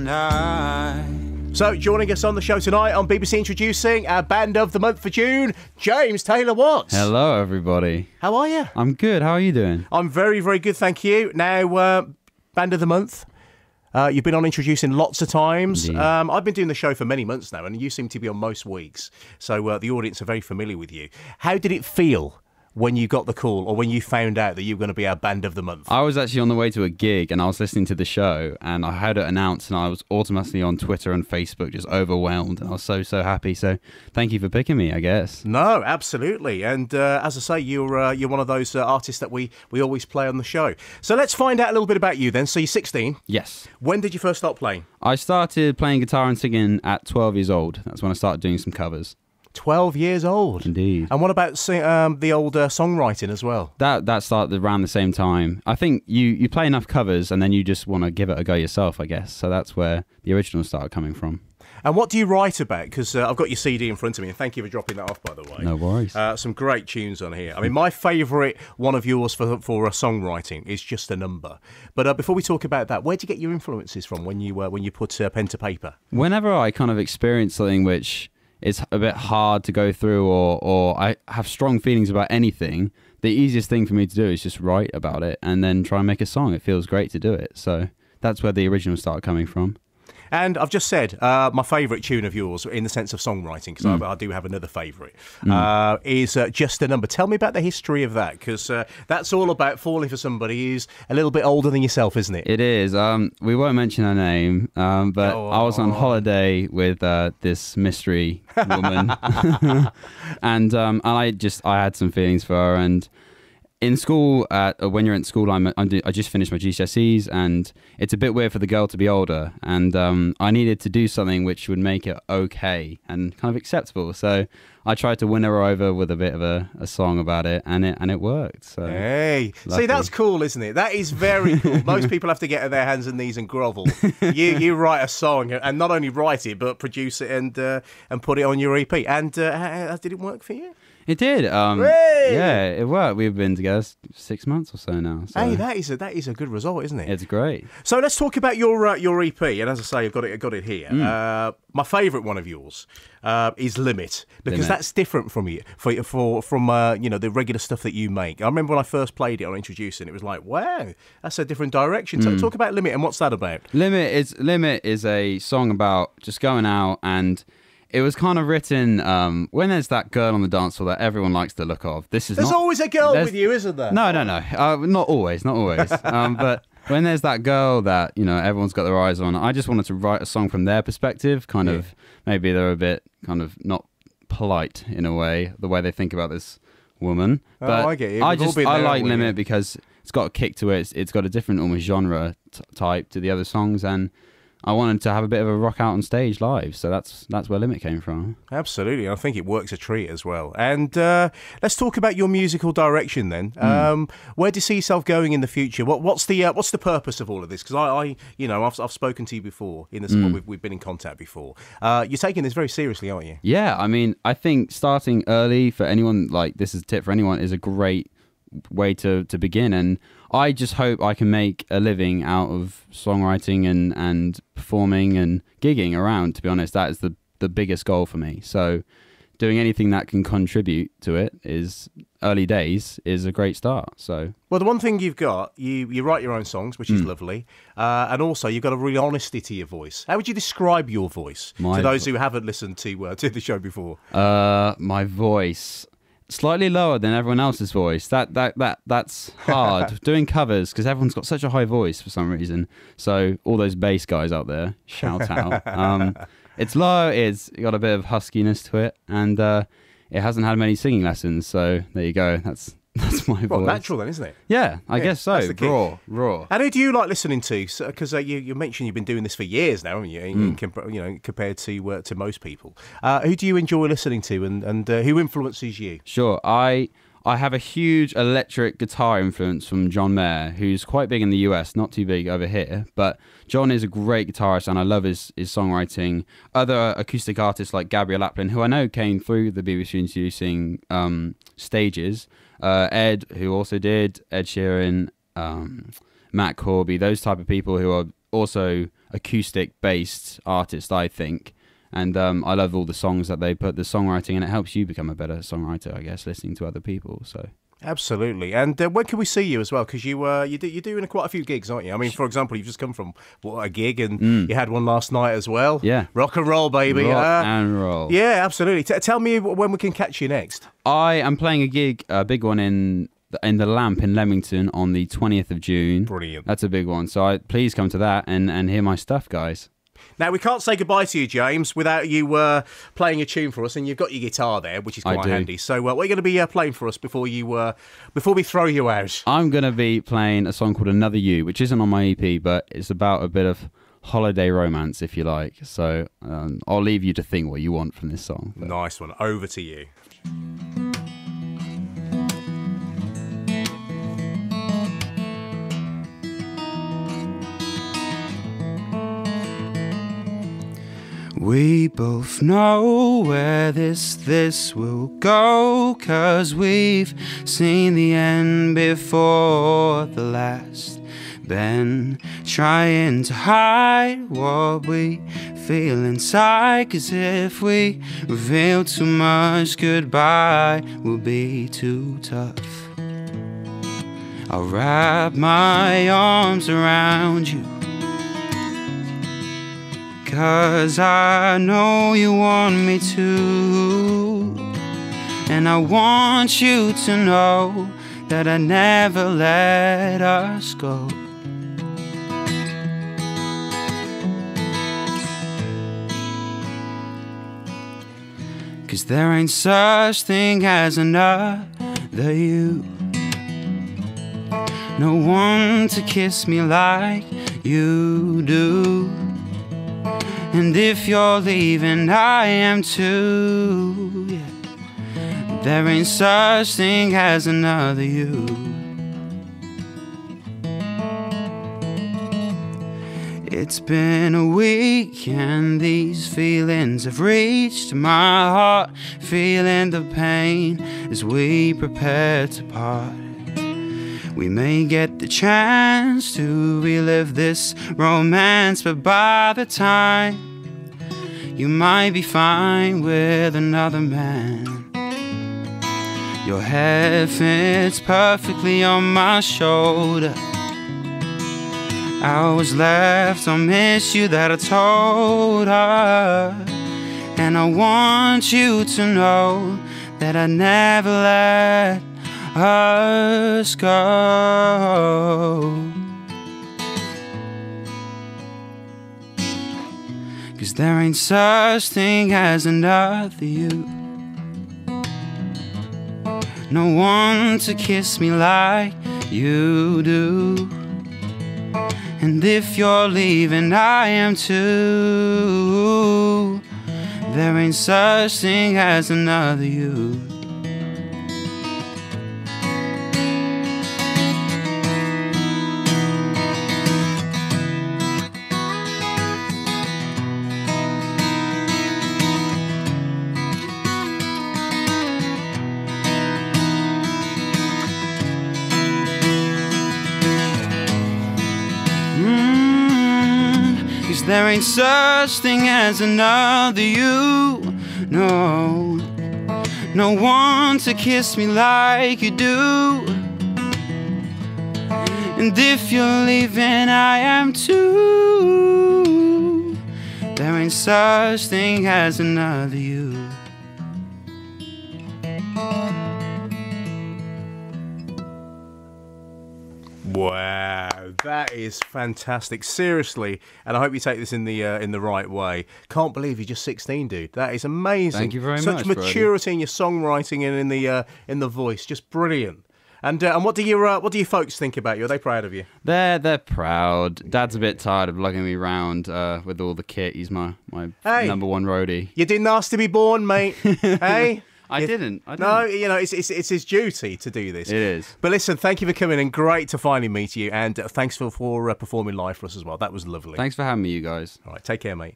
night. So, joining us on the show tonight on BBC Introducing our Band of the Month for June, James Taylor Watts. Hello, everybody. How are you? I'm good. How are you doing? I'm very, very good, thank you. Now, Band of the Month. You've been on Introducing lots of times. I've been doing the show for many months now, and you seem to be on most weeks. So the audience are very familiar with you. How did it feel when you got the call or when you found out that you were going to be our Band of the Month? I was actually on the way to a gig and I was listening to the show and I heard it announced and I was automatically on Twitter and Facebook just overwhelmed and I was so happy. So thank you for picking me, I guess. No, absolutely. And as I say, you're one of those artists that we always play on the show. So let's find out a little bit about you then. So you're 16. Yes. When did you first start playing? I started playing guitar and singing at 12 years old. That's when I started doing some covers. 12 years old. Indeed. And what about the old songwriting as well? That started around the same time. I think you play enough covers and then you just want to give it a go yourself, I guess. So that's where the original started coming from. And what do you write about? Because I've got your CD in front of me, and thank you for dropping that off, by the way. No worries. Some great tunes on here. I mean, my favourite one of yours for songwriting is Just a Number. But before we talk about that, where do you get your influences from when you put pen to paper? Whenever I kind of experience something which it's a bit hard to go through or I have strong feelings about anything, the easiest thing for me to do is just write about it and then try and make a song. It feels great to do it. So that's where the original started coming from. And I've just said my favourite tune of yours, in the sense of songwriting, because I do have another favourite, is Just a Number. Tell me about the history of that, because that's all about falling for somebody who's a little bit older than yourself, isn't it? It is. We won't mention her name, but I was on holiday with this mystery woman, and I had some feelings for her. And in school, when you're in school, I just finished my GCSEs, and it's a bit weird for the girl to be older, and I needed to do something which would make it okay and kind of acceptable. So I tried to win her over with a bit of a song about it, and it worked. So hey, lucky. See, that's cool, isn't it? That is very cool. Most people have to get on their hands and knees and grovel. You write a song, and not only write it, but produce it and put it on your EP. And did it work for you? It did. Yeah, it worked. We've been together 6 months or so now. So. Hey, that is a good result, isn't it? It's great. So let's talk about your EP. And as I say, I've got it here. My favourite one of yours is Limit, because that's different from you from the regular stuff that you make. I remember when I first played it on Introducing, it was like, wow, that's a different direction. So talk about Limit and what's that about? Limit is a song about just going out, and it was kind of written when there's that girl on the dance floor that everyone likes the look of. There's always a girl with you, isn't there? No. Not always. But when there's that girl that, everyone's got their eyes on, I just wanted to write a song from their perspective, kind of, maybe they're a bit kind of not polite in a way, the way they think about this woman. But I get you. I like Limit because it's got a kick to it. It's got a different almost genre type to the other songs, and I wanted to have a bit of a rock out on stage live, so that's where Limit came from. Absolutely, I think it works a treat as well. And let's talk about your musical direction then. Where do you see yourself going in the future? What's the purpose of all of this? Because I've spoken to you before in this. We've been in contact before. You're taking this very seriously, aren't you? Yeah, I mean, I think starting early for anyone, like this is a tip for anyone, is a great way to begin, and I just hope I can make a living out of songwriting and performing and gigging around. To be honest, that is the biggest goal for me. So doing anything that can contribute to it is early days is a great start. So well, the one thing you've got, you write your own songs, which is lovely, and also you've got a real honesty to your voice. How would you describe your voice to those who haven't listened to the show before? My voice, slightly lower than everyone else's voice. That's hard doing covers because everyone's got such a high voice for some reason. So all those bass guys out there, shout out. It's low. It's got a bit of huskiness to it, and it hasn't had many singing lessons. So there you go. That's my voice. Natural then, isn't it? Yeah, I guess so. Raw. And who do you like listening to? Because you mentioned you've been doing this for years now, haven't you? Compared to most people. Who do you enjoy listening to, and who influences you? Sure, I have a huge electric guitar influence from John Mayer, who's quite big in the US, not too big over here. But John is a great guitarist, and I love his songwriting. Other acoustic artists like Gabriel Aplin, who I know came through the BBC Introducing stages. Ed, who also did, Ed Sheeran, Matt Corby, those type of people who also acoustic-based artist, I think. And I love all the songs that they put the songwriting, and it helps you become a better songwriter, I guess, listening to other people. So. Absolutely. And when can we see you as well? Because you're doing quite a few gigs, aren't you? I mean, for example, you've just come from a gig, and you had one last night as well. Yeah. Rock and roll, baby. Rock and roll. Yeah, absolutely. Tell me when we can catch you next. I am playing a gig, a big one in the Lamp in Leamington on the 20th of June. Brilliant. That's a big one. So please come to that and hear my stuff, guys. Now, we can't say goodbye to you, James, without you playing a tune for us, and you've got your guitar there, which is quite handy. So what are you going to be playing for us before we throw you out? I'm going to be playing a song called Another You, which isn't on my EP, but it's about a bit of holiday romance, if you like. So I'll leave you to think what you want from this song. But. Nice one. Over to you. We both know where this will go, 'cause we've seen the end before the last. Been trying to hide what we feel inside, 'cause if we reveal too much, goodbye will be too tough. I'll wrap my arms around you, 'cause I know you want me to. And I want you to know that I never let us go. 'Cause there ain't such thing as another you. No one to kiss me like you do. And if you're leaving, I am too. Yeah. There ain't such thing as another you. It's been a week and these feelings have reached my heart, feeling the pain as we prepare to part. We may get the chance to relive this romance, but by the time you might be fine with another man. Your head fits perfectly on my shoulder. I was left, I'll miss you that I told her. And I want you to know that I never let us go. 'Cause there ain't such thing as another you. No one to kiss me like you do. And if you're leaving, I am too. There ain't such thing as another you. There ain't such thing as another you. No, no one to kiss me like you do. And if you're leaving, I am too. There ain't such thing as another you. Wow, that is fantastic. Seriously, and I hope you take this in the right way. Can't believe you're just 16, dude. That is amazing. Thank you very much. Such maturity in your songwriting and in the voice, just brilliant. And what do your folks think about you? Are they proud of you? They're proud. Dad's a bit tired of lugging me around with all the kit. He's my number one roadie. You didn't ask to be born, mate. Hey. I didn't. No, it's his duty to do this. It is. But listen, thank you for coming in. Great to finally meet you, and thanks for performing live for us as well. That was lovely. Thanks for having me, you guys. All right, take care, mate.